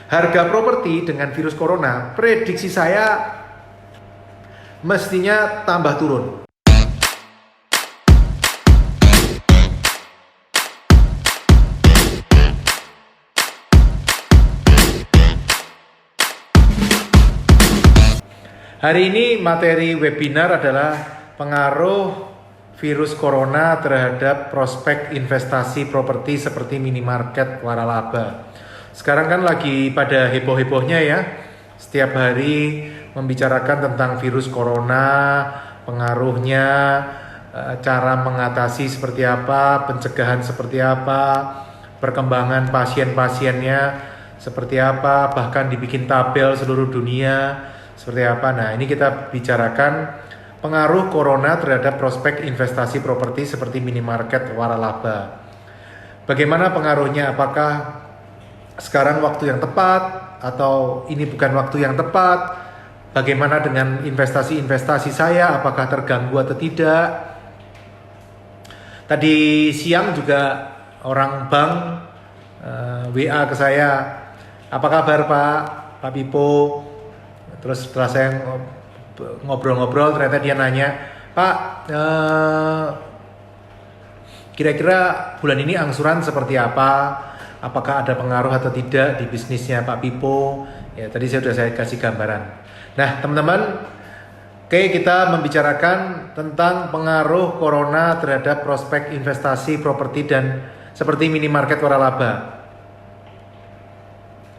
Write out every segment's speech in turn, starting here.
harga properti dengan virus corona, prediksi saya mestinya tambah turun. Hari ini materi webinar adalah pengaruh virus corona terhadap prospek investasi properti seperti minimarket waralaba. Sekarang kan lagi pada heboh-hebohnya ya, setiap hari membicarakan tentang virus corona, pengaruhnya, cara mengatasi seperti apa, pencegahan seperti apa, perkembangan pasien-pasiennya seperti apa, bahkan dibikin tabel seluruh dunia seperti apa. Nah, ini kita bicarakan pengaruh corona terhadap prospek investasi properti seperti minimarket waralaba. Bagaimana pengaruhnya? Apakah sekarang waktu yang tepat atau ini bukan waktu yang tepat? Bagaimana dengan investasi-investasi saya? Apakah terganggu atau tidak? Tadi siang juga orang bank WA ke saya, apa kabar Pak Pipo? Terus setelah saya ngobrol-ngobrol, ternyata dia nanya, Pak, kira-kira bulan ini angsuran seperti apa? Apakah ada pengaruh atau tidak di bisnisnya Pak Pipo? Ya, tadi sudah saya kasih gambaran. Nah, teman-teman, oke, kita membicarakan tentang pengaruh corona terhadap prospek investasi properti dan seperti minimarket waralaba.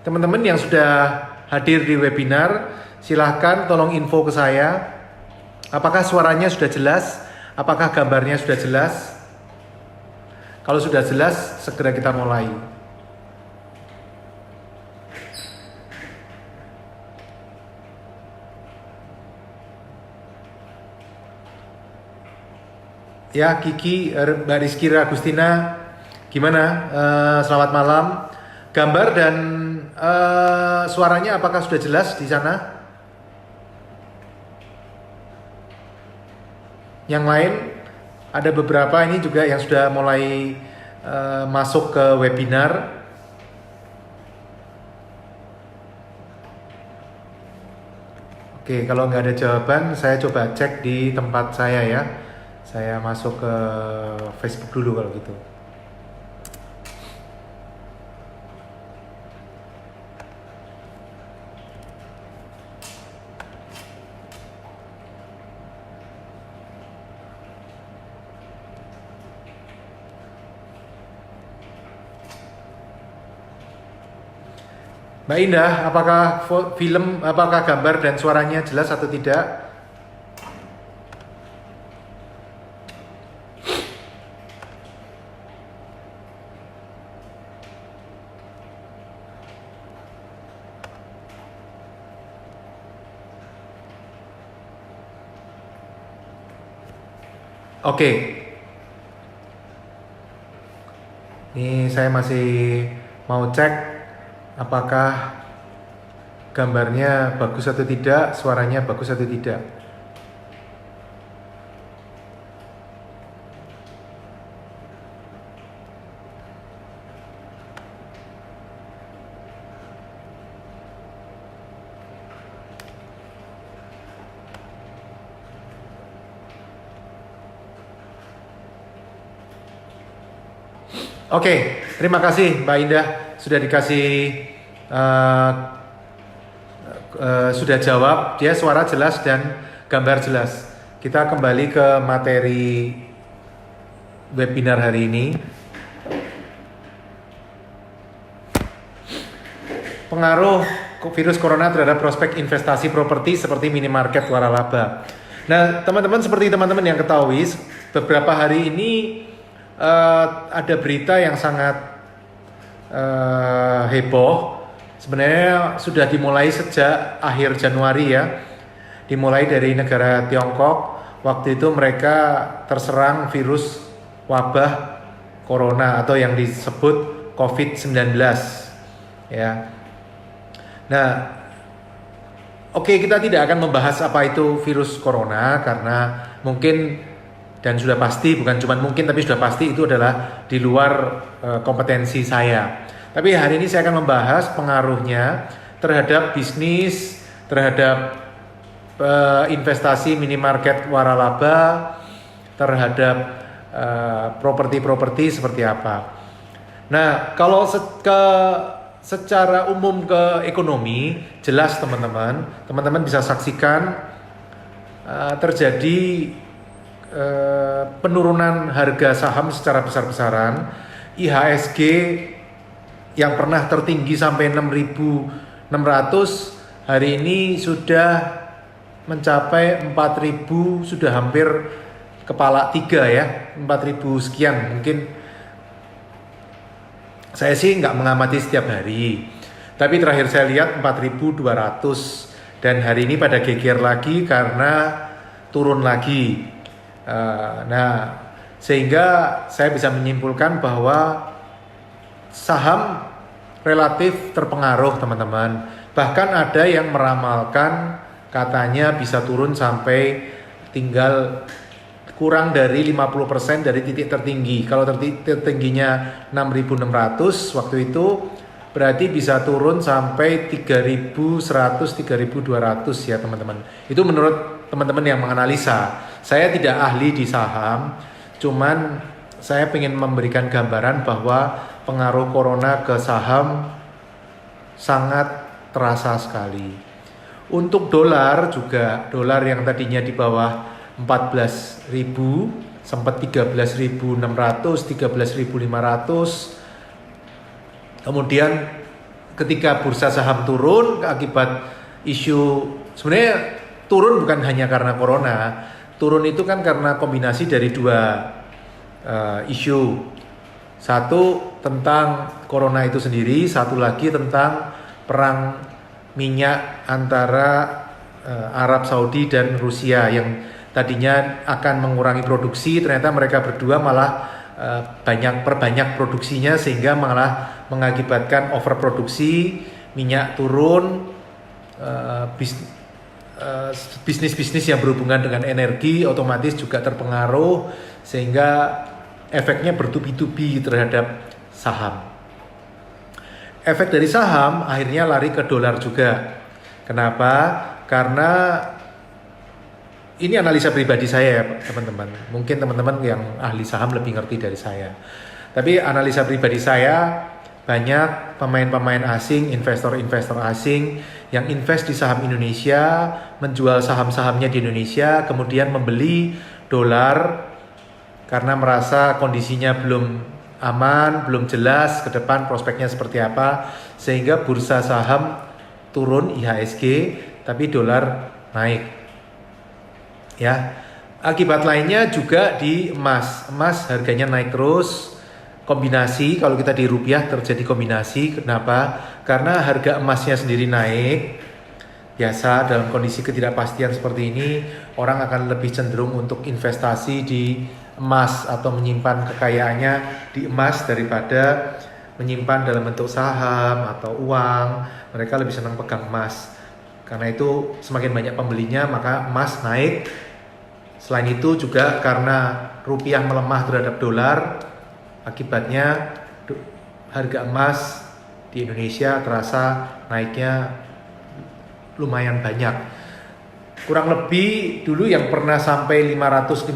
Teman-teman yang sudah hadir di webinar, silahkan tolong info ke saya. Apakah suaranya sudah jelas? Apakah gambarnya sudah jelas? Kalau sudah jelas, segera kita mulai. Ya, Kiki, Mbak Rizky Agustina, gimana? Selamat malam. Gambar dan suaranya apakah sudah jelas di sana? Yang lain, ada beberapa ini juga yang sudah mulai masuk ke webinar. Oke, kalau nggak ada jawaban, saya coba cek di tempat saya ya. Saya masuk ke Facebook dulu kalau gitu. Mbak Indah, apakah gambar dan suaranya jelas atau tidak? Oke. Ini saya masih mau cek apakah gambarnya bagus atau tidak, suaranya bagus atau tidak. Oke, terima kasih Mbak Indah sudah dikasih sudah jawab. Dia suara jelas dan gambar jelas. Kita kembali ke materi webinar hari ini. Pengaruh virus corona terhadap prospek investasi properti seperti minimarket waralaba. Nah, teman-teman, seperti teman-teman yang ketahui, beberapa hari ini ada berita yang sangat heboh. Sebenarnya sudah dimulai sejak akhir Januari ya. Dimulai dari negara Tiongkok. Waktu itu mereka terserang virus wabah corona atau yang disebut COVID-19 ya. Nah, oke, kita tidak akan membahas apa itu virus corona karena mungkin dan sudah pasti, bukan cuma mungkin tapi sudah pasti itu adalah di luar kompetensi saya. Tapi hari ini saya akan membahas pengaruhnya terhadap bisnis, terhadap investasi minimarket waralaba, terhadap properti-properti seperti apa. Nah, kalau secara umum ke ekonomi, jelas teman-teman bisa saksikan terjadi penurunan harga saham secara besar-besaran. IHSG yang pernah tertinggi sampai 6.600 hari ini sudah mencapai 4.000, sudah hampir kepala 3 ya, 4.000 sekian. Mungkin saya sih nggak mengamati setiap hari, tapi terakhir saya lihat 4.200 dan hari ini pada geger lagi karena turun lagi. Nah, sehingga saya bisa menyimpulkan bahwa saham relatif terpengaruh teman-teman. Bahkan ada yang meramalkan katanya bisa turun sampai tinggal kurang dari 50% dari titik tertinggi. Kalau titik tertingginya 6.600 waktu itu berarti bisa turun sampai 3.100, 3.200 ya teman-teman. Itu menurut teman-teman yang menganalisa. Saya tidak ahli di saham, cuman saya ingin memberikan gambaran bahwa pengaruh corona ke saham sangat terasa sekali. Untuk dolar juga, dolar yang tadinya di bawah 14.000 sempat 13.600, 13.500. Kemudian ketika bursa saham turun akibat isu, sebenarnya turun bukan hanya karena corona, turun itu kan karena kombinasi dari dua isu. Satu tentang corona itu sendiri, satu lagi tentang perang minyak antara Arab Saudi dan Rusia yang tadinya akan mengurangi produksi, ternyata mereka berdua malah perbanyak produksinya sehingga malah mengakibatkan overproduksi, minyak turun, bisnis-bisnis yang berhubungan dengan energi otomatis juga terpengaruh sehingga efeknya bertubi-tubi terhadap saham. Efek dari saham akhirnya lari ke dolar juga. Kenapa? Karena ini analisa pribadi saya ya teman-teman. Mungkin teman-teman yang ahli saham lebih ngerti dari saya. Tapi analisa pribadi saya, banyak pemain-pemain asing, investor-investor asing yang invest di saham Indonesia, menjual saham-sahamnya di Indonesia, kemudian membeli dolar karena merasa kondisinya belum aman, belum jelas ke depan prospeknya seperti apa, sehingga bursa saham turun IHSG, tapi dolar naik. Ya, akibat lainnya juga di emas. Emas harganya naik terus. Kombinasi, kalau kita di rupiah terjadi kombinasi. Kenapa? Karena harga emasnya sendiri naik. Biasa dalam kondisi ketidakpastian seperti ini, orang akan lebih cenderung untuk investasi di emas atau menyimpan kekayaannya di emas daripada menyimpan dalam bentuk saham atau uang. Mereka lebih senang pegang emas. Karena itu semakin banyak pembelinya maka emas naik. Selain itu juga karena rupiah melemah terhadap dolar, akibatnya harga emas di Indonesia terasa naiknya lumayan banyak. Kurang lebih dulu yang pernah sampai 550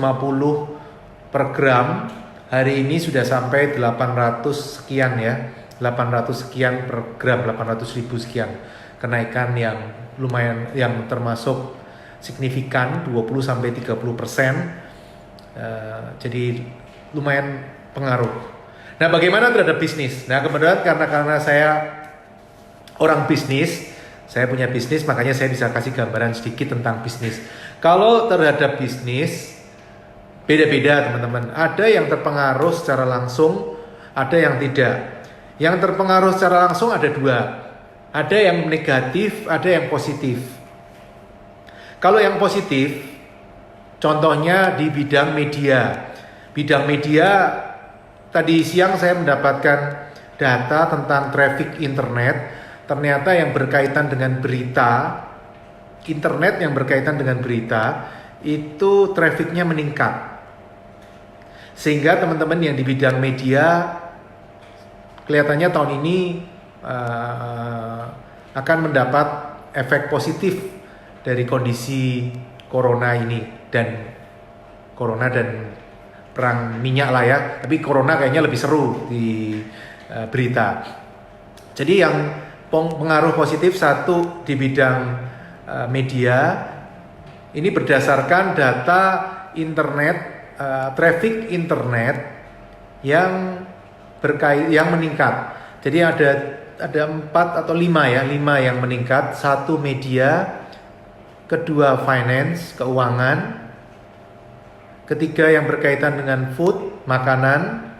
per gram, hari ini sudah sampai 800 sekian ya, 800 sekian per gram, 800.000 sekian. Kenaikan yang lumayan, yang termasuk signifikan 20-30%. Jadi lumayan pengaruh. Nah, bagaimana terhadap bisnis? Nah, kemudian karena saya orang bisnis, saya punya bisnis, makanya saya bisa kasih gambaran sedikit tentang bisnis. Kalau terhadap bisnis beda-beda teman-teman. Ada yang terpengaruh secara langsung, ada yang tidak. Yang terpengaruh secara langsung ada dua. Ada yang negatif, ada yang positif. Kalau yang positif, contohnya di bidang media. Bidang media, tadi siang saya mendapatkan data tentang traffic internet. Ternyata yang berkaitan dengan berita, internet yang berkaitan dengan berita, itu trafficnya meningkat. Sehingga teman-teman yang di bidang media kelihatannya tahun ini akan mendapat efek positif dari kondisi corona ini dan perang minyak lah ya. Tapi corona kayaknya lebih seru di berita. Jadi yang pengaruh positif satu di bidang media, ini berdasarkan data internet, traffic internet yang meningkat. Jadi ada 4 atau 5 ya, 5 yang meningkat. Satu media, kedua finance, keuangan, ketiga yang berkaitan dengan food, makanan,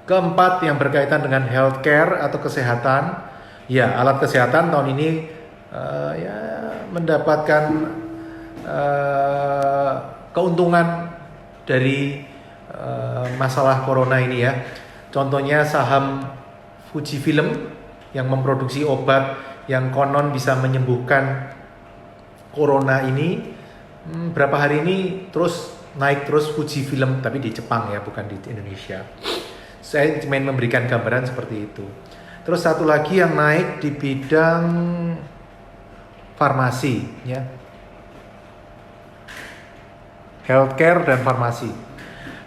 keempat yang berkaitan dengan healthcare atau kesehatan. Ya, alat kesehatan tahun ini ya mendapatkan keuntungan dari masalah corona ini ya. Contohnya saham Fujifilm yang memproduksi obat yang konon bisa menyembuhkan corona ini, berapa hari ini terus naik terus Fujifilm, tapi di Jepang ya, bukan di Indonesia. Saya cuma memberikan gambaran seperti itu. Terus satu lagi yang naik di bidang farmasi ya, healthcare dan farmasi.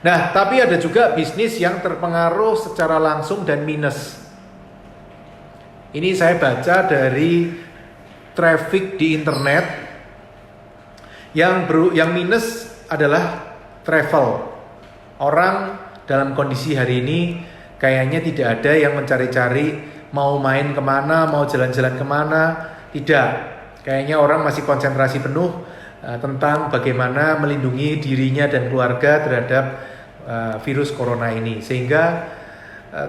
Nah, tapi ada juga bisnis yang terpengaruh secara langsung dan minus. Ini saya baca dari traffic di internet. Yang minus adalah travel. Orang dalam kondisi hari ini kayaknya tidak ada yang mencari-cari mau main kemana, mau jalan-jalan kemana. Tidak. Kayaknya orang masih konsentrasi penuh tentang bagaimana melindungi dirinya dan keluarga terhadap virus corona ini. Sehingga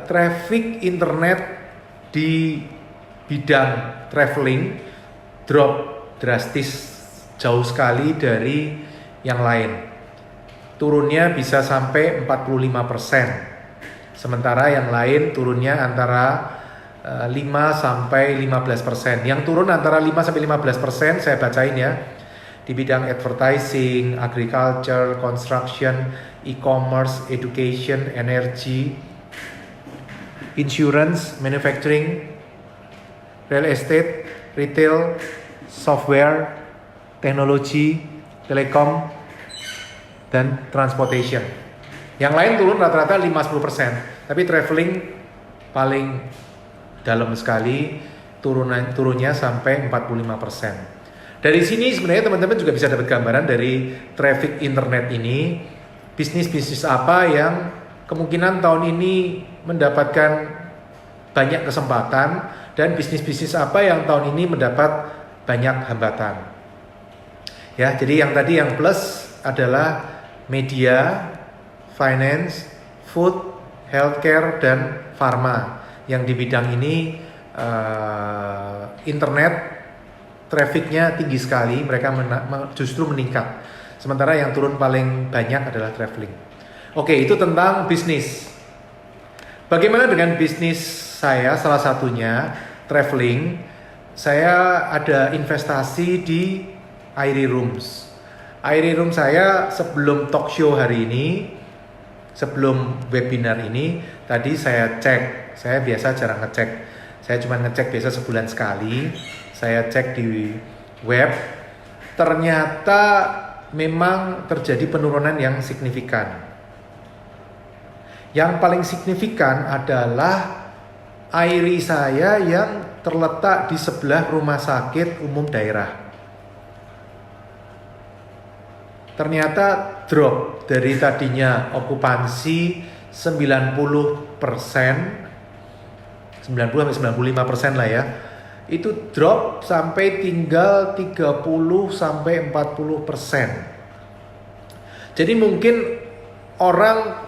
traffic internet di bidang traveling drop drastis, jauh sekali dari yang lain. Turunnya bisa sampai 45%. Sementara yang lain turunnya antara 5 sampai 15%. Yang turun antara 5 sampai 15% saya bacain ya. Di bidang advertising, agriculture, construction, e-commerce, education, energy, insurance, manufacturing, real estate, retail, software, teknologi, telekom, dan transportation. Yang lain turun rata-rata 5-10%, tapi traveling paling dalam sekali, turunnya sampai 45%. Dari sini sebenarnya teman-teman juga bisa dapat gambaran dari traffic internet ini, bisnis-bisnis apa yang kemungkinan tahun ini mendapatkan banyak kesempatan, dan bisnis-bisnis apa yang tahun ini mendapat banyak hambatan. Ya, jadi yang tadi yang plus adalah media, finance, food, healthcare, dan pharma. Yang di bidang ini internet trafficnya tinggi sekali, mereka justru meningkat. Sementara yang turun paling banyak adalah traveling. Oke, itu tentang bisnis. Bagaimana dengan bisnis saya? Salah satunya traveling. Saya ada investasi di Airy Rooms. Airy Room saya sebelum talk show hari ini, sebelum webinar ini, tadi saya cek. Saya biasa jarang ngecek. Saya cuma ngecek biasa sebulan sekali. Saya cek di web. Ternyata memang terjadi penurunan yang signifikan. Yang paling signifikan adalah Airy saya yang terletak di sebelah rumah sakit umum daerah. Ternyata drop dari tadinya okupansi 90%, 90-95% lah ya. Itu drop sampai tinggal 30-40%. Jadi mungkin orang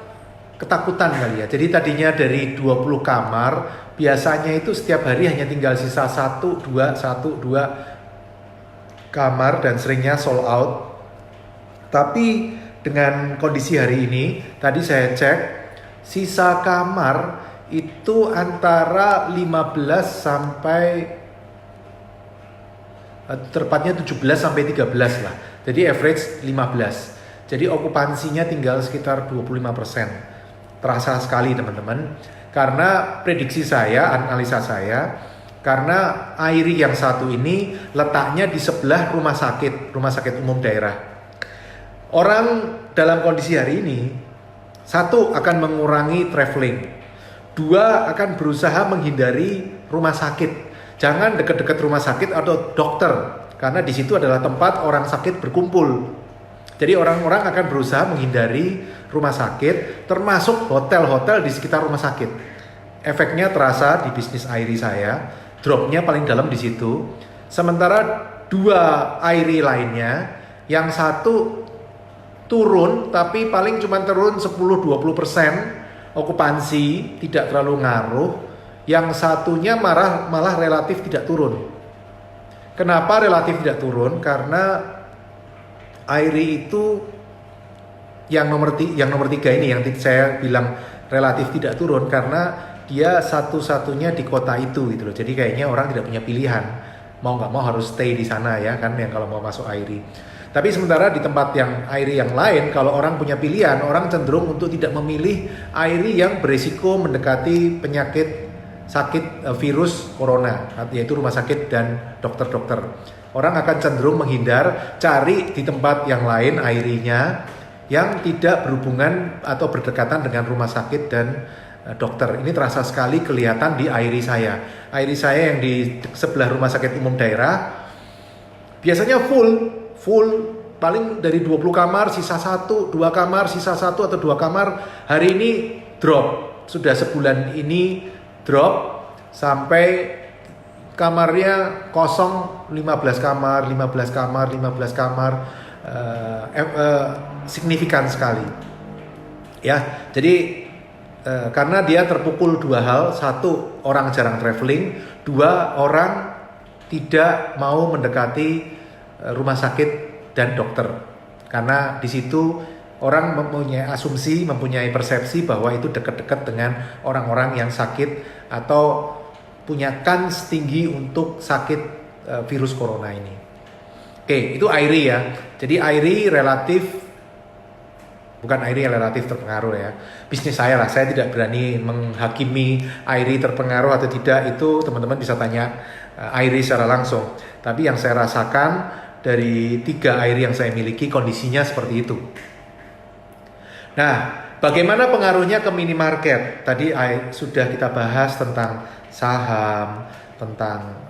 ketakutan kali ya. Jadi tadinya dari 20 kamar, biasanya itu setiap hari hanya tinggal sisa 1-2 kamar dan seringnya sold out. Tapi dengan kondisi hari ini, tadi saya cek, sisa kamar itu antara 15 sampai tepatnya 17 sampai 13 lah. Jadi average 15. Jadi okupansinya tinggal sekitar 25%. Terasa sekali teman-teman. Karena prediksi saya, analisa saya, karena AIRI yang satu ini letaknya di sebelah rumah sakit umum daerah. Orang dalam kondisi hari ini, satu akan mengurangi traveling, dua akan berusaha menghindari rumah sakit. Jangan dekat-dekat rumah sakit atau dokter, karena di situ adalah tempat orang sakit berkumpul. Jadi orang-orang akan berusaha menghindari rumah sakit, termasuk hotel-hotel di sekitar rumah sakit. Efeknya terasa di bisnis AIRI saya, dropnya paling dalam di situ. Sementara dua AIRI lainnya, yang satu turun tapi paling cuma turun 10-20% okupansi, tidak terlalu ngaruh. Yang satunya malah relatif tidak turun. Kenapa relatif tidak turun? Karena AIRI itu yang nomor 3 ini yang saya bilang relatif tidak turun karena dia satu-satunya di kota itu gitu loh. Jadi kayaknya orang tidak punya pilihan, mau nggak mau harus stay di sana ya kan, yang kalau mau masuk AIRI. Tapi sementara di tempat yang AIRI yang lain, kalau orang punya pilihan, orang cenderung untuk tidak memilih AIRI yang berisiko mendekati penyakit sakit virus corona, yaitu rumah sakit dan dokter-dokter. Orang akan cenderung menghindar, cari di tempat yang lain AIRI-nya yang tidak berhubungan atau berdekatan dengan rumah sakit dan dokter. Ini terasa sekali kelihatan di AIRI saya. AIRI saya yang di sebelah rumah sakit umum daerah biasanya full, paling dari 20 kamar sisa 1, 2 kamar sisa 1 atau 2 kamar. Hari ini drop, sudah sebulan ini drop sampai kamarnya kosong 15 kamar, signifikan sekali. Ya, jadi karena dia terpukul dua hal, satu orang jarang traveling, dua orang tidak mau mendekati rumah sakit dan dokter. Karena di situ orang mempunyai asumsi, mempunyai persepsi bahwa itu dekat-dekat dengan orang-orang yang sakit atau punya kans tinggi untuk sakit virus corona ini. Oke, itu AIRI ya. Jadi AIRI relatif, bukan AIRI yang relatif terpengaruh ya. Bisnis saya lah, saya tidak berani menghakimi AIRI terpengaruh atau tidak. Itu teman-teman bisa tanya AIRI secara langsung. Tapi yang saya rasakan dari 3 AIRI yang saya miliki, kondisinya seperti itu. Nah, bagaimana pengaruhnya ke minimarket? Tadi sudah kita bahas tentang saham, tentang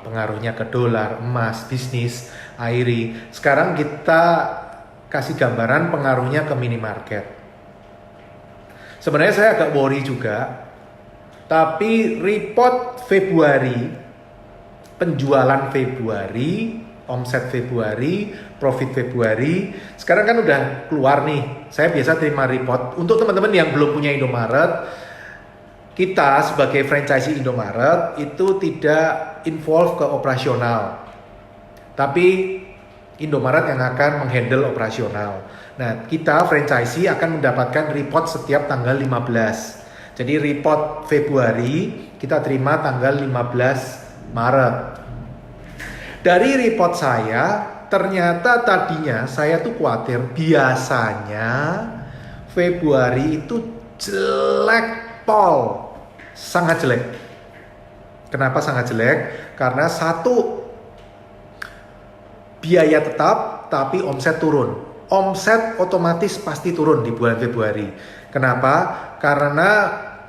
pengaruhnya ke dolar, emas, bisnis, AIRI. Sekarang kita kasih gambaran pengaruhnya ke minimarket. Sebenarnya saya agak worry juga, tapi report Februari, penjualan Februari, omset Februari, profit Februari, sekarang kan udah keluar nih. Saya biasa terima report. Untuk teman-teman yang belum punya Indomaret, kita sebagai franchisee Indomaret itu tidak involve ke operasional, tapi Indomaret yang akan menghandle operasional. Nah, kita franchisee akan mendapatkan report setiap tanggal 15. Jadi report Februari kita terima tanggal 15 Maret. Dari report saya, ternyata tadinya saya tuh khawatir, biasanya Februari itu jelek pol, sangat jelek. Kenapa sangat jelek? Karena satu, biaya tetap tapi omset turun. Omset otomatis pasti turun di bulan Februari. Kenapa? Karena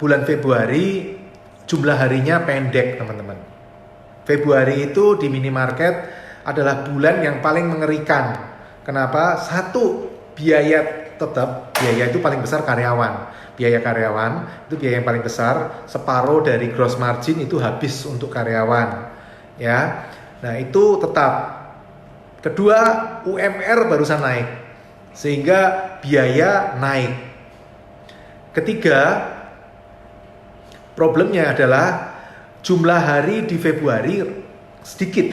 bulan Februari jumlah harinya pendek, teman-teman. Februari itu di minimarket adalah bulan yang paling mengerikan. Kenapa? Satu, biaya tetap, biaya itu paling besar karyawan. Biaya karyawan itu biaya yang paling besar, separuh dari gross margin itu habis untuk karyawan. Ya. Nah, itu tetap. Kedua, UMR barusan naik, sehingga biaya naik. Ketiga, problemnya adalah jumlah hari di Februari sedikit.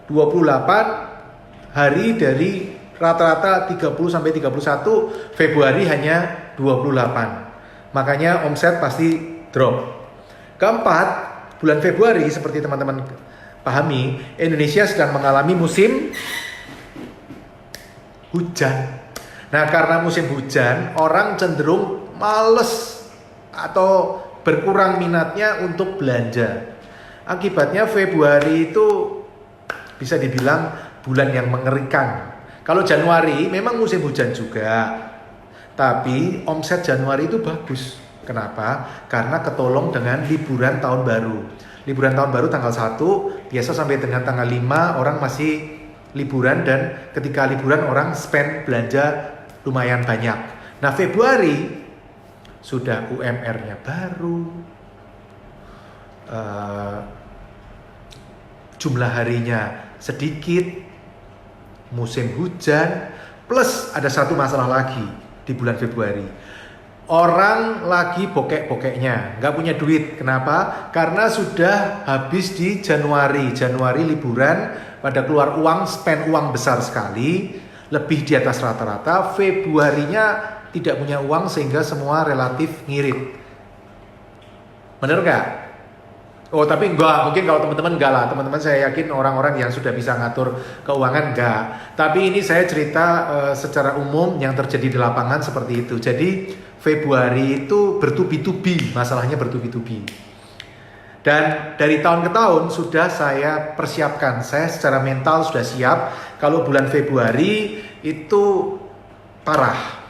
28 hari dari rata-rata 30 sampai 31, Februari hanya 28. Makanya omset pasti drop. Keempat, bulan Februari seperti teman-teman pahami, Indonesia sedang mengalami musim hujan. Nah, karena musim hujan, orang cenderung males atau berkurang minatnya untuk belanja. Akibatnya Februari itu bisa dibilang bulan yang mengerikan. Kalau Januari memang musim hujan juga, tapi omset Januari itu bagus. Kenapa? Karena ketolong dengan liburan tahun baru. Liburan tahun baru tanggal 1, biasa sampai dengan tanggal 5 orang masih liburan, dan ketika liburan orang spend belanja lumayan banyak. Nah, Februari sudah UMR-nya baru, jumlah harinya sedikit, musim hujan, plus ada satu masalah lagi di bulan Februari. Orang lagi bokek-bokeknya, nggak punya duit. Kenapa? Karena sudah habis di Januari. Januari liburan, pada keluar uang, spend uang besar sekali, lebih di atas rata-rata. Februarinya tidak punya uang sehingga semua relatif ngirit. Bener nggak? Oh, tapi enggak, mungkin kalau teman-teman enggak lah. Teman-teman saya yakin orang-orang yang sudah bisa ngatur keuangan enggak. Tapi ini saya cerita secara umum yang terjadi di lapangan seperti itu. Jadi Februari itu bertubi-tubi, masalahnya bertubi-tubi. Dan dari tahun ke tahun sudah saya persiapkan. Saya secara mental sudah siap kalau bulan Februari itu parah.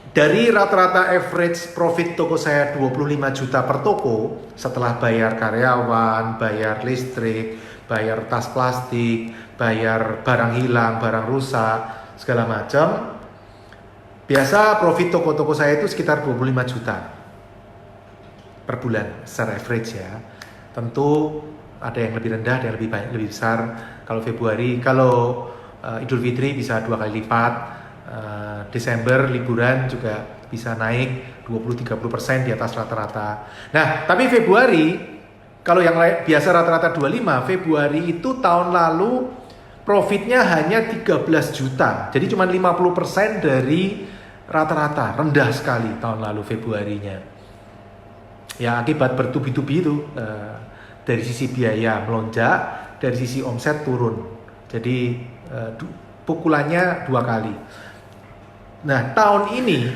Dari rata-rata average profit toko saya 25 juta per toko, setelah bayar karyawan, bayar listrik, bayar tas plastik, bayar barang hilang, barang rusak, segala macam. Biasa profit toko-toko saya itu sekitar 25 juta per bulan secara average ya. Tentu ada yang lebih rendah, ada yang lebih banyak, lebih besar. Kalau Februari, kalau Idul Fitri bisa 2 kali lipat. Desember liburan juga bisa naik 20-30% di atas rata-rata. Nah, tapi Februari, kalau yang biasa rata-rata 25, Februari itu tahun lalu profitnya hanya 13 juta. Jadi cuma 50% dari rata-rata, rendah sekali tahun lalu Februarinya. Ya, akibat bertubi-tubi itu, dari sisi biaya melonjak, dari sisi omset turun. Jadi pukulannya 2 kali. Nah, tahun ini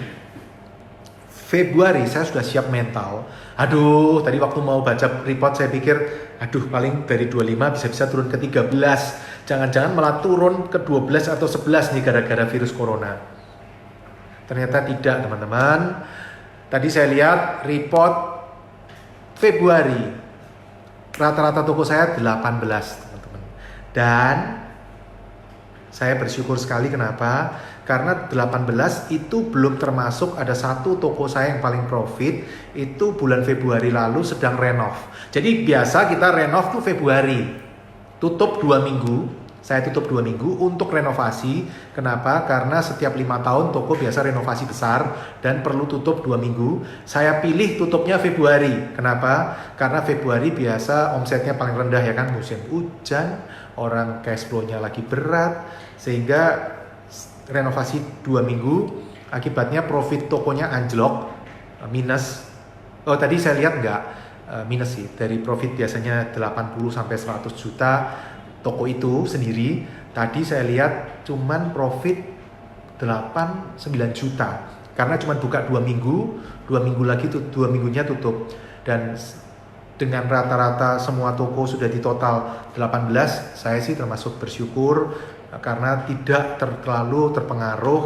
Februari saya sudah siap mental. Aduh, tadi waktu mau baca report saya pikir, aduh paling dari 25 bisa-bisa turun ke 13. Jangan-jangan malah turun ke 12 atau 11 nih gara-gara virus corona. Ternyata tidak, teman-teman. Tadi saya lihat report Februari, rata-rata toko saya 18, teman-teman. Dan saya bersyukur sekali, kenapa? Karena 18 itu belum termasuk ada satu toko saya yang paling profit, itu bulan Februari lalu sedang renov. Jadi biasa kita renov tuh Februari, tutup 2 minggu, saya tutup 2 minggu untuk renovasi. Kenapa? Karena setiap 5 tahun toko biasa renovasi besar dan perlu tutup 2 minggu. Saya pilih tutupnya Februari. Kenapa? Karena Februari biasa omsetnya paling rendah ya kan, musim hujan, orang cash flow-nya lagi berat, sehingga renovasi 2 minggu, akibatnya profit tokonya anjlok, minus. Oh, tadi saya lihat enggak minus sih, dari profit biasanya 80 sampai 100 juta toko itu sendiri, tadi saya lihat cuman profit 8-9 juta karena cuman buka 2 minggu, 2 minggu lagi tuh 2 minggunya tutup. Dan dengan rata-rata semua toko sudah di total 18, saya sih termasuk bersyukur karena tidak terlalu terpengaruh,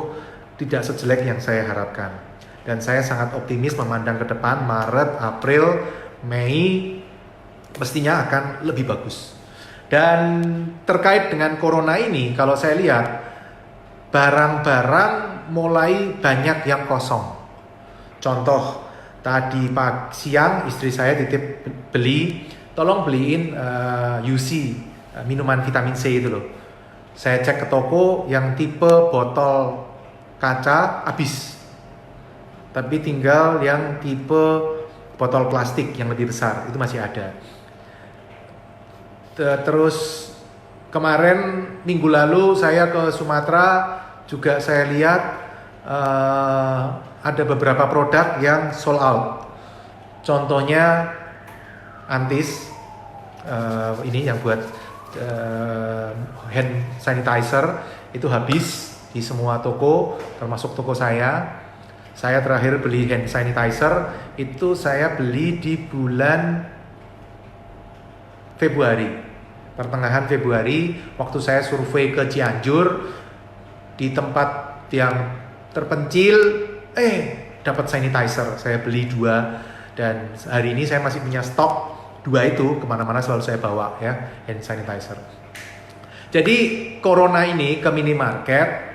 tidak sejelek yang saya harapkan. Dan saya sangat optimis memandang ke depan, Maret, April, Mei mestinya akan lebih bagus. Dan terkait dengan corona ini, kalau saya lihat barang-barang mulai banyak yang kosong. Contoh, tadi siang istri saya titip beli, tolong beliin UC, minuman vitamin C itu loh. Saya cek ke toko yang tipe botol kaca habis, tapi tinggal yang tipe botol plastik yang lebih besar itu masih ada. Terus kemarin minggu lalu saya ke Sumatera juga, saya lihat ada beberapa produk yang sold out. Contohnya Antis, ini yang buat hand sanitizer, itu habis di semua toko termasuk toko saya. Saya terakhir beli hand sanitizer itu saya beli di bulan Februari, pertengahan Februari, waktu saya survei ke Cianjur di tempat yang terpencil, dapat sanitizer. Saya beli 2 dan hari ini saya masih punya stok 2 itu, kemana-mana selalu saya bawa ya, hand sanitizer. Jadi corona ini ke minimarket,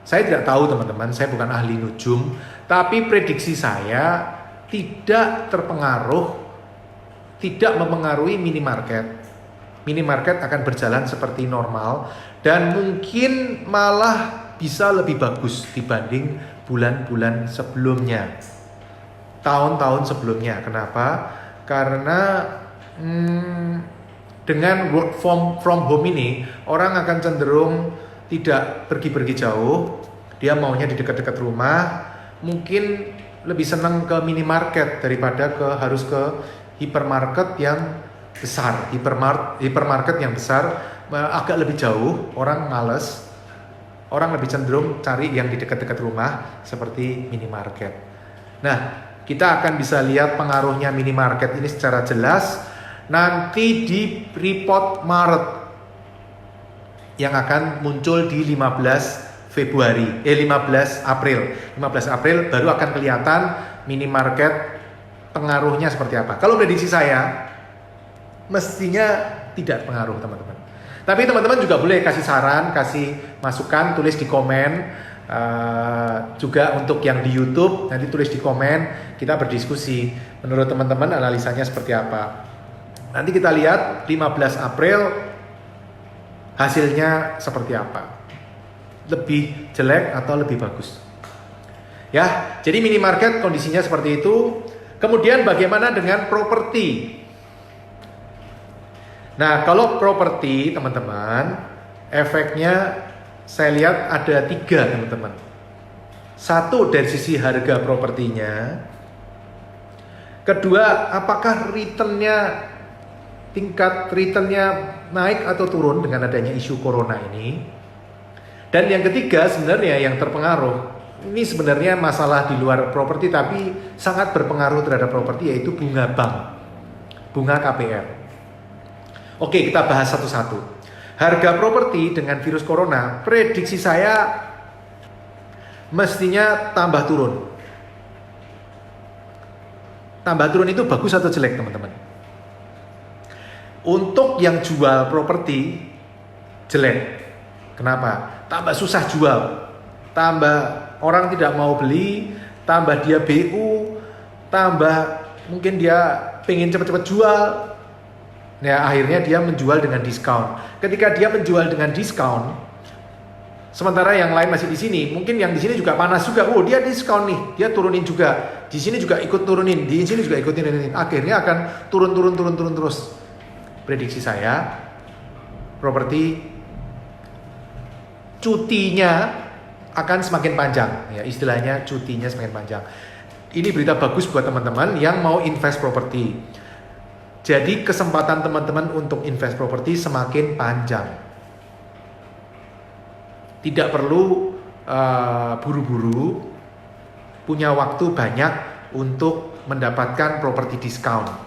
saya tidak tahu teman-teman, saya bukan ahli nujum, tapi prediksi saya tidak mempengaruhi minimarket. Minimarket akan berjalan seperti normal dan mungkin malah bisa lebih bagus dibanding bulan-bulan sebelumnya, tahun-tahun sebelumnya. Kenapa? Karena dengan work from home ini, orang akan cenderung tidak pergi-pergi jauh, dia maunya di dekat-dekat rumah, mungkin lebih senang ke minimarket daripada harus ke hipermarket yang besar. Hipermarket yang besar agak lebih jauh, orang males, orang lebih cenderung cari yang di dekat-dekat rumah seperti minimarket. Nah, kita akan bisa lihat pengaruhnya minimarket ini secara jelas nanti di report Maret yang akan muncul di 15 April. 15 April baru akan kelihatan minimarket pengaruhnya seperti apa. Kalau prediksi saya mestinya tidak pengaruh teman-teman. Tapi teman-teman juga boleh kasih saran, kasih masukan, tulis di komen. Juga untuk yang di YouTube nanti tulis di komen, kita berdiskusi. Menurut teman-teman analisanya seperti apa? Nanti kita lihat 15 April hasilnya seperti apa, lebih jelek atau lebih bagus ya. Jadi minimarket kondisinya seperti itu. Kemudian bagaimana dengan properti? Nah, kalau properti teman-teman, efeknya saya lihat ada 3 teman-teman. Satu, dari sisi harga propertinya. Kedua, apakah tingkat returnnya naik atau turun dengan adanya isu corona ini. Dan yang ketiga sebenarnya yang terpengaruh, ini sebenarnya masalah di luar properti tapi sangat berpengaruh terhadap properti, yaitu bunga bank, bunga KPR. Oke, kita bahas satu-satu. Harga properti dengan virus corona, prediksi saya mestinya tambah turun. Tambah turun itu bagus atau jelek teman-teman? Untuk yang jual properti jelek. Kenapa? Tambah susah jual, tambah orang tidak mau beli, tambah dia BU, tambah mungkin dia pengen cepat-cepat jual. Ya, akhirnya dia menjual dengan diskon. Ketika dia menjual dengan diskon, sementara yang lain masih di sini, mungkin yang di sini juga panas juga. Oh, dia diskon nih, dia turunin juga. Di sini juga ikut turunin, di sini juga ikut turunin. Akhirnya akan turun terus. Prediksi saya, properti cutinya akan semakin panjang, ya istilahnya cutinya semakin panjang. Ini berita bagus buat teman-teman yang mau invest properti. Jadi kesempatan teman-teman untuk invest properti semakin panjang. Tidak perlu buru-buru, punya waktu banyak untuk mendapatkan properti diskon.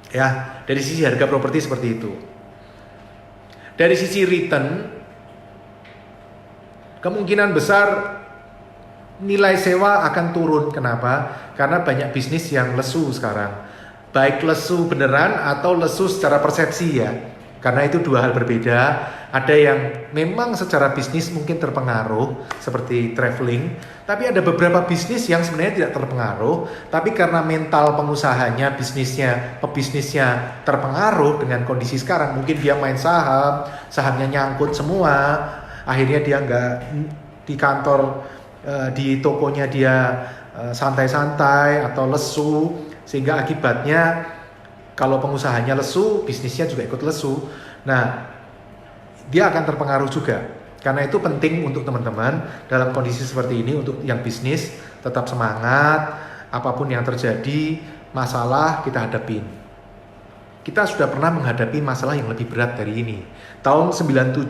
Ya, dari sisi harga properti seperti itu. Dari sisi return, kemungkinan besar nilai sewa akan turun. Kenapa? Karena banyak bisnis yang lesu sekarang. Baik lesu beneran atau lesu secara persepsi ya. Karena itu 2 hal berbeda. Ada yang memang secara bisnis mungkin terpengaruh seperti traveling, tapi ada beberapa bisnis yang sebenarnya tidak terpengaruh, tapi karena mental pengusahanya, pebisnisnya terpengaruh dengan kondisi sekarang. Mungkin dia main saham, sahamnya nyangkut semua, akhirnya dia nggak di kantor, di tokonya dia santai-santai atau lesu, sehingga akibatnya kalau pengusahanya lesu, bisnisnya juga ikut lesu. Nah, dia akan terpengaruh juga. Karena itu penting untuk teman-teman dalam kondisi seperti ini, untuk yang bisnis tetap semangat, apapun yang terjadi, masalah kita hadapin. Kita sudah pernah menghadapi masalah yang lebih berat dari ini. Tahun 97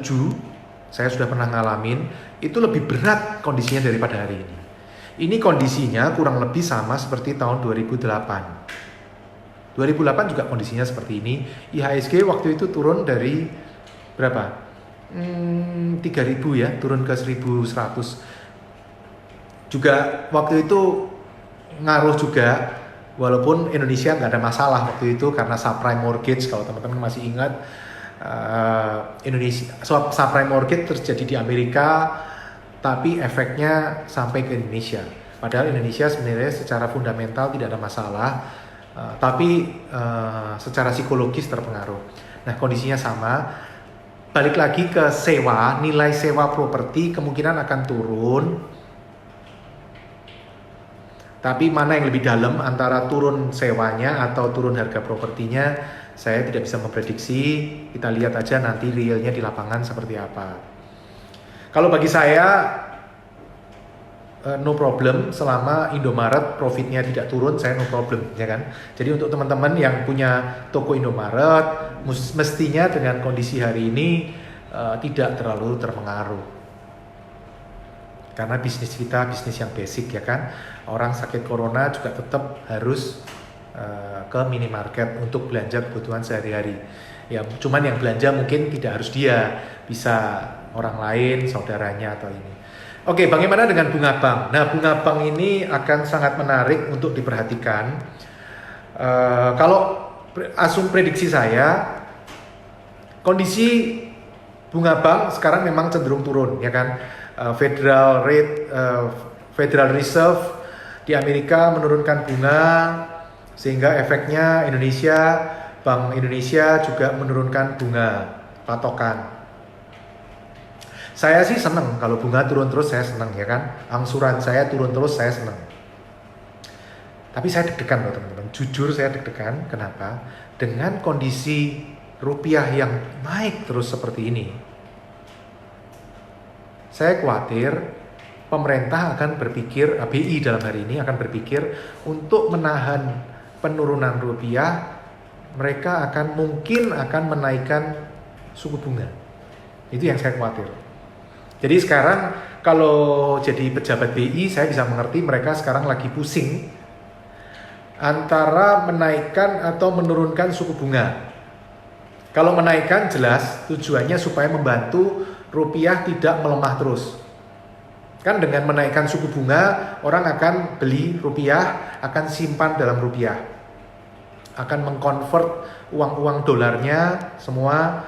saya sudah pernah ngalamin, itu lebih berat kondisinya daripada hari ini. Ini kondisinya kurang lebih sama seperti tahun 2008. 2008 juga kondisinya seperti ini. IHSG waktu itu turun dari berapa? 3.000 ya, turun ke 1.100. Juga waktu itu ngaruh juga, walaupun Indonesia nggak ada masalah waktu itu karena subprime mortgage. Kalau teman-teman masih ingat, Indonesia subprime mortgage terjadi di Amerika, tapi efeknya sampai ke Indonesia. Padahal Indonesia sebenarnya secara fundamental tidak ada masalah, tapi secara psikologis terpengaruh. Nah, kondisinya sama. Balik lagi ke sewa, nilai sewa properti kemungkinan akan turun. Tapi mana yang lebih dalam antara turun sewanya atau turun harga propertinya, saya tidak bisa memprediksi. Kita lihat aja nanti realnya di lapangan seperti apa. Kalau bagi saya, no problem selama Indomaret profitnya tidak turun, saya no problem, ya kan. Jadi untuk teman-teman yang punya toko Indomaret, mestinya dengan kondisi hari ini tidak terlalu terpengaruh. Karena bisnis kita bisnis yang basic, ya kan. Orang sakit corona juga tetap harus ke minimarket untuk belanja kebutuhan sehari-hari. Ya, cuman yang belanja mungkin tidak harus dia, bisa orang lain, saudaranya atau ini. Oke, bagaimana dengan bunga bank? Nah, bunga bank ini akan sangat menarik untuk diperhatikan. Kalau prediksi saya, kondisi bunga bank sekarang memang cenderung turun, ya kan? Federal Reserve di Amerika menurunkan bunga, sehingga efeknya Bank Indonesia juga menurunkan bunga patokan. Saya sih seneng kalau bunga turun terus, saya seneng, ya kan. Angsuran saya turun terus, saya seneng. Tapi saya deg-degan loh teman-teman. Jujur saya deg-degan. Kenapa? Dengan kondisi rupiah yang naik terus seperti ini, saya khawatir pemerintah akan berpikir, BI dalam hari ini akan berpikir untuk menahan penurunan rupiah. Mereka mungkin akan menaikkan suku bunga. Itu yang saya khawatir. Jadi sekarang kalau jadi pejabat BI, saya bisa mengerti mereka sekarang lagi pusing antara menaikkan atau menurunkan suku bunga. Kalau menaikkan jelas tujuannya supaya membantu rupiah tidak melemah terus. Kan dengan menaikkan suku bunga, orang akan beli rupiah, akan simpan dalam rupiah. Akan mengkonvert uang-uang dolarnya semua.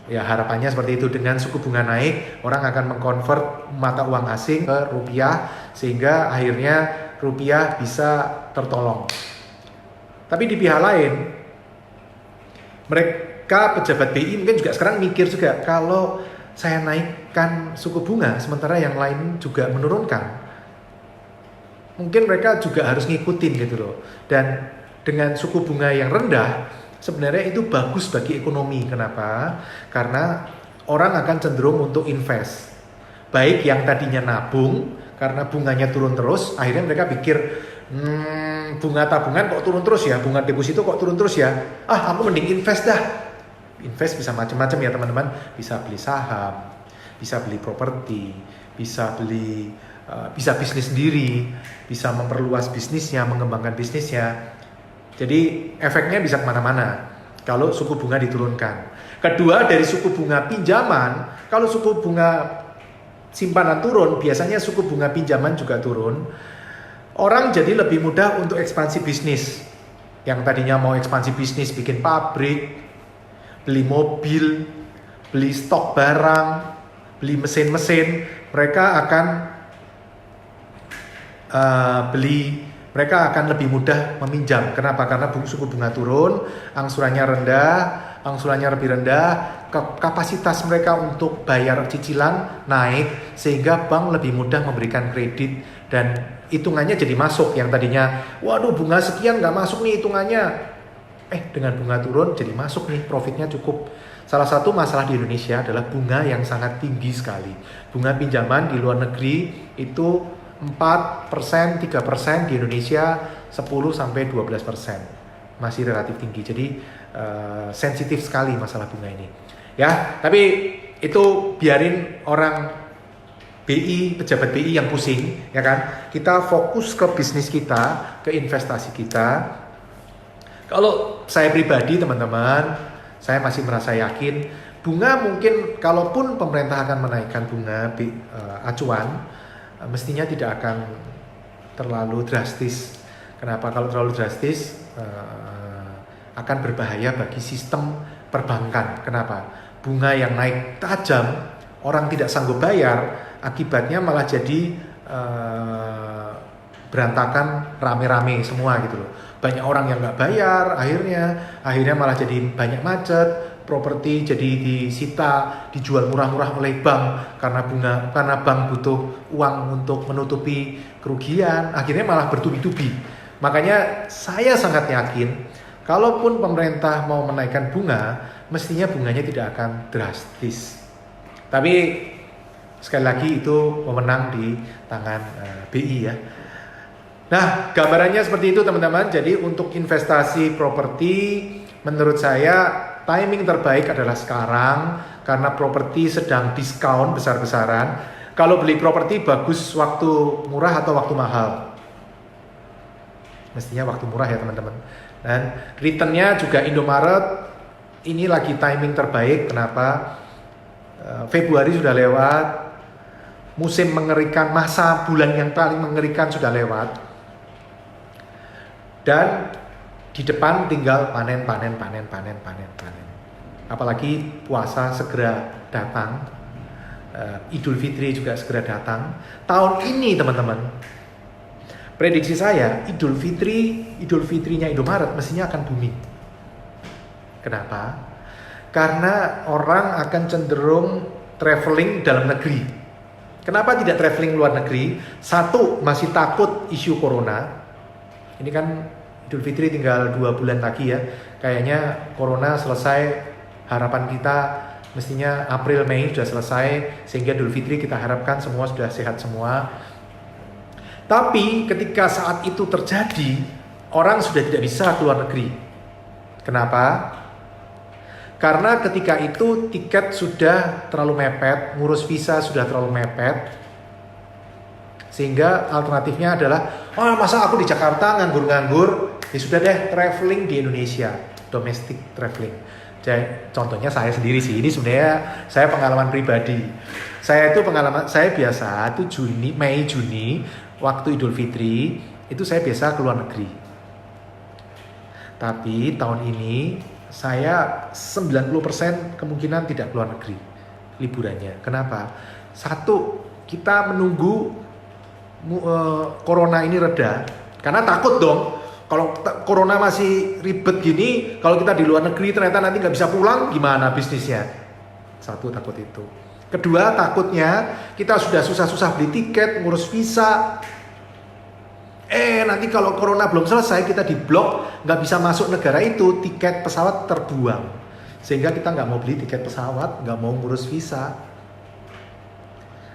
Ya, harapannya seperti itu. Dengan suku bunga naik, orang akan mengkonvert mata uang asing ke rupiah, sehingga akhirnya rupiah bisa tertolong. Tapi di pihak lain, mereka pejabat BI mungkin juga sekarang mikir juga, kalau saya naikkan suku bunga sementara yang lain juga menurunkan, mungkin mereka juga harus ngikutin gitu loh. Dan dengan suku bunga yang rendah, sebenarnya itu bagus bagi ekonomi. Kenapa? Karena orang akan cenderung untuk invest. Baik yang tadinya nabung, karena bunganya turun terus, akhirnya mereka pikir, bunga tabungan kok turun terus ya, bunga deposito kok turun terus ya, aku mending invest dah. Invest bisa macam-macam ya teman-teman, bisa beli saham, bisa beli properti, bisa bisnis sendiri, bisa memperluas bisnisnya, mengembangkan bisnisnya. Jadi efeknya bisa kemana-mana kalau suku bunga diturunkan. Kedua, dari suku bunga pinjaman, kalau suku bunga simpanan turun, biasanya suku bunga pinjaman juga turun. Orang jadi lebih mudah untuk ekspansi bisnis. Yang tadinya mau ekspansi bisnis, bikin pabrik, beli mobil, beli stok barang, beli mesin-mesin, mereka akan mereka akan lebih mudah meminjam. Kenapa? Karena suku bunga turun, angsurannya lebih rendah, kapasitas mereka untuk bayar cicilan naik, sehingga bank lebih mudah memberikan kredit dan hitungannya jadi masuk. Yang tadinya, waduh bunga sekian nggak masuk nih hitungannya, dengan bunga turun jadi masuk nih, profitnya cukup. Salah satu masalah di Indonesia adalah bunga yang sangat tinggi sekali. Bunga pinjaman di luar negeri itu 4%, 3%, di Indonesia 10-12%. Masih relatif tinggi. Jadi sensitif sekali masalah bunga ini. Ya, tapi itu biarin orang BI, pejabat BI yang pusing, ya kan? Kita fokus ke bisnis kita, ke investasi kita. Kalau saya pribadi teman-teman, saya masih merasa yakin bunga mungkin kalaupun pemerintah akan menaikkan bunga acuan, mestinya tidak akan terlalu drastis. Kenapa? Kalau terlalu drastis akan berbahaya bagi sistem perbankan. Kenapa? Bunga yang naik tajam, orang tidak sanggup bayar, akibatnya malah jadi berantakan, rame-rame semua gitu loh. Banyak orang yang nggak bayar, akhirnya malah jadi banyak macet, properti jadi disita, dijual murah-murah oleh bank karena bank butuh uang untuk menutupi kerugian, akhirnya malah bertubi-tubi. Makanya saya sangat yakin kalaupun pemerintah mau menaikkan bunga, mestinya bunganya tidak akan drastis. Tapi sekali lagi itu memenang di tangan BI ya. Nah, gambarannya seperti itu teman-teman. Jadi untuk investasi properti menurut saya timing terbaik adalah sekarang karena properti sedang diskon besar-besaran. Kalau beli properti bagus waktu murah atau waktu mahal? Mestinya waktu murah ya teman-teman. Dan returnnya juga Indomaret ini lagi timing terbaik. Kenapa? Februari sudah lewat, musim mengerikan, masa bulan yang paling mengerikan sudah lewat, dan di depan tinggal panen. Apalagi puasa segera datang, Idul Fitri juga segera datang. Tahun ini teman-teman, prediksi saya Idul Fitrinya Indomaret mestinya akan booming. Kenapa? Karena orang akan cenderung traveling dalam negeri. Kenapa tidak traveling luar negeri? Satu, masih takut isu corona. Ini kan Idul Fitri tinggal 2 bulan lagi ya. Kayaknya corona selesai, harapan kita mestinya April Mei sudah selesai, sehingga Idul Fitri kita harapkan semua sudah sehat semua. Tapi ketika saat itu terjadi, orang sudah tidak bisa keluar negeri. Kenapa? Karena ketika itu tiket sudah terlalu mepet, ngurus visa sudah terlalu mepet, sehingga alternatifnya adalah, masa aku di Jakarta nganggur-nganggur, ya sudah deh traveling di Indonesia, domestic traveling. Jadi, contohnya saya sendiri sih, ini sebenarnya saya pengalaman pribadi. Saya biasa itu Mei Juni waktu Idul Fitri itu saya biasa keluar negeri. Tapi tahun ini saya 90% kemungkinan tidak keluar negeri liburannya. Kenapa? Satu, kita menunggu corona ini reda, karena takut dong kalau corona masih ribet gini, kalau kita di luar negeri ternyata nanti nggak bisa pulang, gimana bisnisnya? Satu, takut itu. Kedua, takutnya kita sudah susah-susah beli tiket, ngurus visa, nanti kalau corona belum selesai kita diblok, nggak bisa masuk negara itu, tiket pesawat terbuang, sehingga kita nggak mau beli tiket pesawat, nggak mau ngurus visa.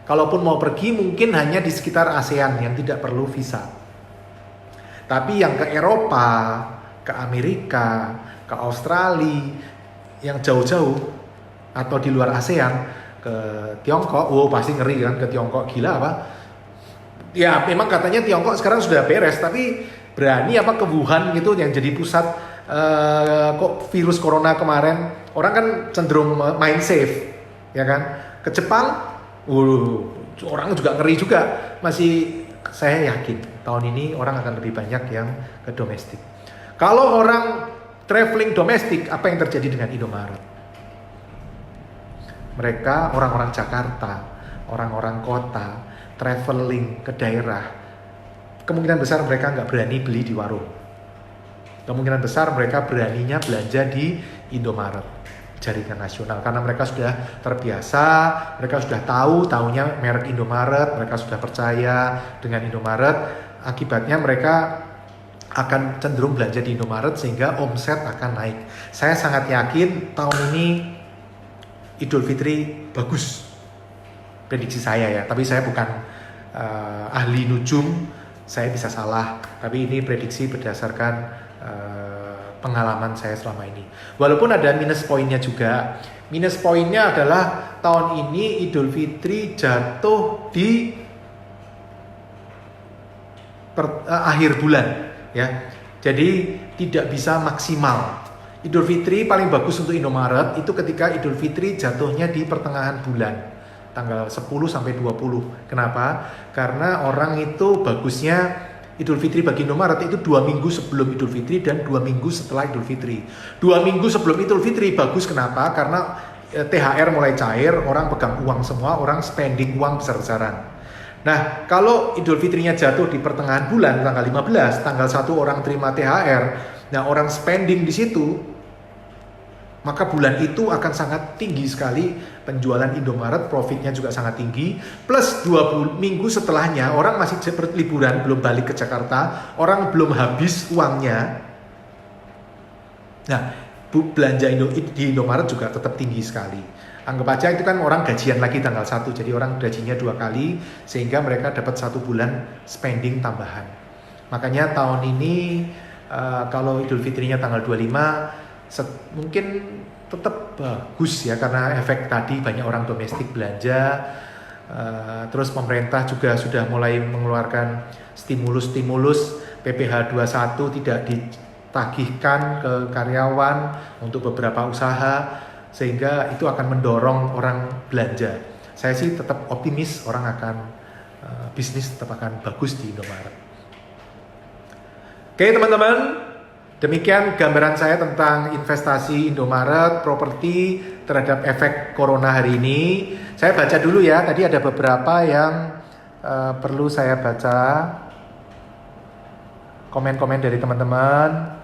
Kalaupun mau pergi mungkin hanya di sekitar ASEAN yang tidak perlu visa. Tapi yang ke Eropa, ke Amerika, ke Australia, yang jauh-jauh atau di luar ASEAN, ke Tiongkok, pasti ngeri kan, ke Tiongkok, gila apa? Ya memang katanya Tiongkok sekarang sudah beres, tapi berani apa ke Wuhan gitu yang jadi pusat kok virus corona kemarin, orang kan cenderung main safe, ya kan? Ke Jepang, orang juga ngeri juga. Masih saya yakin tahun ini orang akan lebih banyak yang ke domestik. Kalau orang traveling domestik, apa yang terjadi dengan Indomaret? Mereka orang-orang Jakarta, orang-orang kota, traveling ke daerah, kemungkinan besar mereka nggak berani beli di warung. Kemungkinan besar mereka beraninya belanja di Indomaret, jaringan nasional, karena mereka sudah terbiasa, mereka sudah tahunya merek Indomaret, mereka sudah percaya dengan Indomaret. Akibatnya mereka akan cenderung belanja di Indomaret sehingga omset akan naik. Saya sangat yakin tahun ini Idul Fitri bagus. Prediksi saya ya, tapi saya bukan ahli nujum, saya bisa salah. Tapi ini prediksi berdasarkan pengalaman saya selama ini. Walaupun ada minus poinnya juga. Minus poinnya adalah tahun ini Idul Fitri jatuh di akhir bulan ya. Jadi tidak bisa maksimal. Idul Fitri paling bagus untuk Indomaret itu ketika Idul Fitri jatuhnya di pertengahan bulan. Tanggal 10 sampai 20. Kenapa? Karena orang itu bagusnya Idul Fitri bagi Indomaret itu 2 minggu sebelum Idul Fitri dan 2 minggu setelah Idul Fitri. 2 minggu sebelum Idul Fitri bagus kenapa? Karena THR mulai cair, orang pegang uang semua, orang spending uang besar-besaran. Nah, kalau Idul Fitrinya jatuh di pertengahan bulan, tanggal 15, tanggal 1 orang terima THR, nah orang spending di situ, maka bulan itu akan sangat tinggi sekali penjualan Indomaret, profitnya juga sangat tinggi. Plus 2 minggu setelahnya, orang masih liburan, belum balik ke Jakarta, orang belum habis uangnya. Nah, belanja di Indomaret juga tetap tinggi sekali. Anggap aja itu kan orang gajian lagi tanggal 1, jadi orang gajinya 2 kali, sehingga mereka dapat 1 bulan spending tambahan. Makanya tahun ini kalau Idul Fitrinya tanggal 25, mungkin tetap bagus ya, karena efek tadi banyak orang domestik belanja, terus pemerintah juga sudah mulai mengeluarkan stimulus PPh 21 tidak ditagihkan ke karyawan untuk beberapa usaha, sehingga itu akan mendorong orang belanja. Saya sih tetap optimis orang akan bisnis tetap akan bagus di Indomaret. Oke teman-teman, demikian gambaran saya tentang investasi Indomaret, properti terhadap efek corona hari ini. Saya baca dulu ya, tadi ada beberapa yang perlu saya baca. Komen-komen dari teman-teman.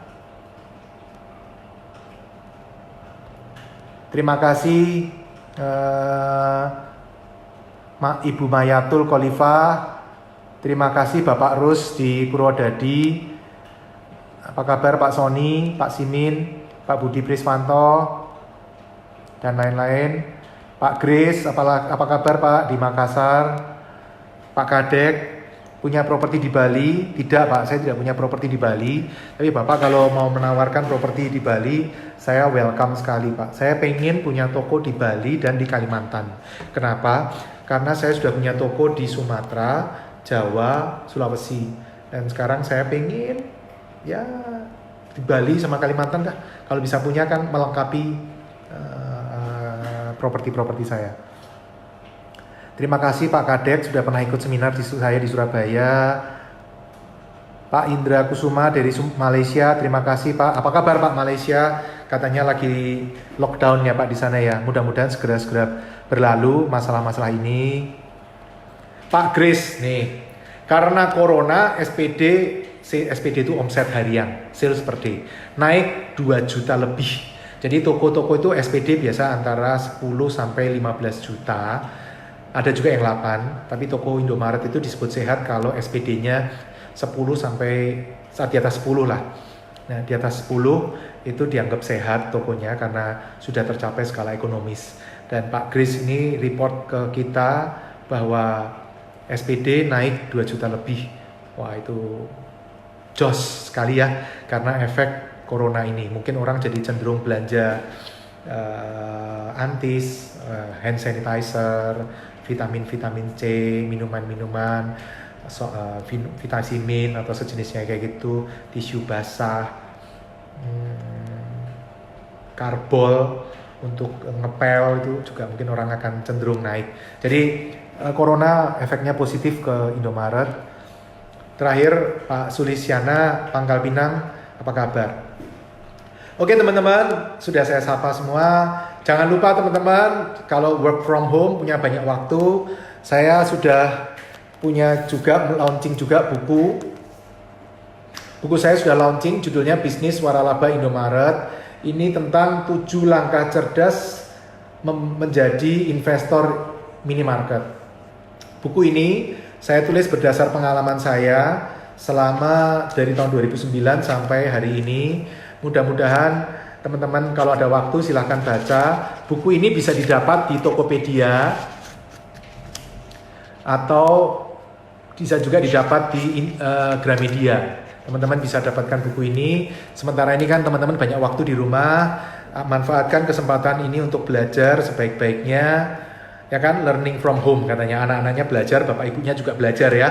Terima kasih Ibu Mayatul Khalifah. Terima kasih Bapak Rus di Purwodadi. Apa kabar Pak Sony, Pak Simin, Pak Budi Priswanto, dan lain-lain. Pak Grace, apa kabar Pak di Makassar? Pak Kadek, punya properti di Bali? Tidak Pak, saya tidak punya properti di Bali. Tapi Bapak kalau mau menawarkan properti di Bali, saya welcome sekali Pak. Saya pengen punya toko di Bali dan di Kalimantan. Kenapa? Karena saya sudah punya toko di Sumatera, Jawa, Sulawesi. Dan sekarang saya pengen ya di Bali sama Kalimantan dah. Kalau bisa punya kan melengkapi properti-properti saya. Terima kasih Pak Kadek sudah pernah ikut seminar saya di Surabaya. Pak Indra Kusuma dari Malaysia, terima kasih Pak. Apa kabar Pak Malaysia? Katanya lagi lockdown ya Pak di sana ya. Mudah-mudahan segera berlalu masalah-masalah ini. Pak Grace nih, karena corona SPD itu omset harian, sales per day, naik 2 juta lebih. Jadi toko-toko itu SPD biasa antara 10 sampai 15 juta. Ada juga yang 8, tapi toko Indomaret itu disebut sehat kalau SPD-nya 10 sampai di atas 10 lah. Nah, di atas 10 itu dianggap sehat tokonya karena sudah tercapai skala ekonomis. Dan Pak Grace ini report ke kita bahwa SPD naik 2 juta lebih. Wah, itu jos sekali ya karena efek corona ini. Mungkin orang jadi cenderung belanja antis, hand sanitizer, vitamin C, minuman-minuman, vitamin atau sejenisnya kayak gitu, tisu basah, karbol untuk ngepel itu juga mungkin orang akan cenderung naik. Jadi corona efeknya positif ke Indomaret. Terakhir Pak Sulisyana Pangkal Pinang, apa kabar? Oke teman-teman, sudah saya sapa semua. Jangan lupa teman-teman, kalau work from home punya banyak waktu, saya sudah punya juga launching juga buku. Buku saya sudah launching, judulnya Bisnis Waralaba Indomaret. Ini tentang 7 langkah cerdas menjadi investor minimarket. Buku ini saya tulis berdasar pengalaman saya selama dari tahun 2009 sampai hari ini. Mudah-mudahan teman-teman kalau ada waktu silahkan baca. Buku ini bisa didapat di Tokopedia atau bisa juga didapat di Gramedia. Teman-teman bisa dapatkan buku ini. Sementara ini kan teman-teman banyak waktu di rumah, manfaatkan kesempatan ini untuk belajar sebaik-baiknya. Ya kan, learning from home katanya, anak-anaknya belajar, bapak ibunya juga belajar ya.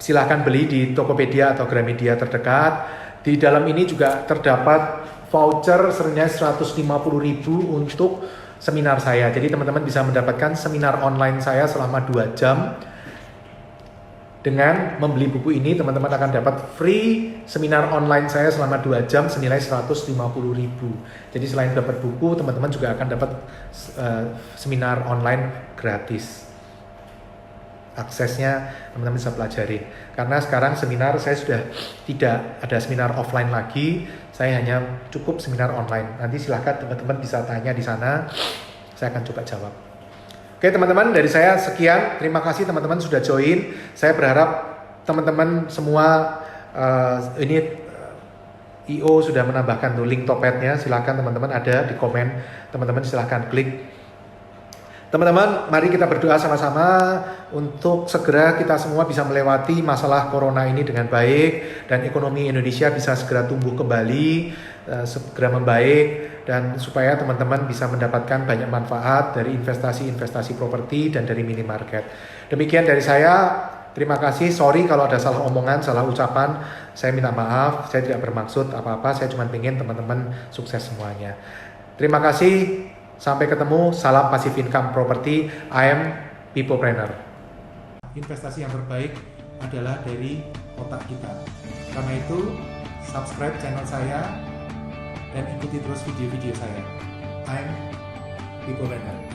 Silahkan beli di Tokopedia atau Gramedia terdekat. Di dalam ini juga terdapat voucher senilai 150.000 untuk seminar saya. Jadi teman-teman bisa mendapatkan seminar online saya selama 2 jam. Dengan membeli buku ini, teman-teman akan dapat free seminar online saya selama 2 jam senilai 150.000. Jadi selain dapat buku, teman-teman juga akan dapat seminar online gratis. Aksesnya teman-teman bisa pelajari. Karena sekarang seminar saya sudah tidak ada seminar offline lagi, saya hanya cukup seminar online. Nanti silahkan teman-teman bisa tanya di sana, saya akan coba jawab. Oke teman-teman, dari saya sekian. Terima kasih teman-teman sudah join. Saya berharap teman-teman semua IO sudah menambahkan tuh link Topetnya. Silahkan teman-teman, ada di komen. Teman-teman silahkan klik. Teman-teman, mari kita berdoa sama-sama untuk segera kita semua bisa melewati masalah corona ini dengan baik dan ekonomi Indonesia bisa segera tumbuh kembali, segera membaik, dan supaya teman-teman bisa mendapatkan banyak manfaat dari investasi properti dan dari minimarket. Demikian dari saya, terima kasih. Sorry kalau ada salah omongan, salah ucapan, saya minta maaf, saya tidak bermaksud apa-apa, saya cuma ingin teman-teman sukses semuanya. Terima kasih, sampai ketemu, salam passive income property, I am Peoplepreneur. Investasi yang terbaik adalah dari otak kita. Karena itu, subscribe channel saya, dan ikuti terus video-video saya. I'm Peoplepreneur.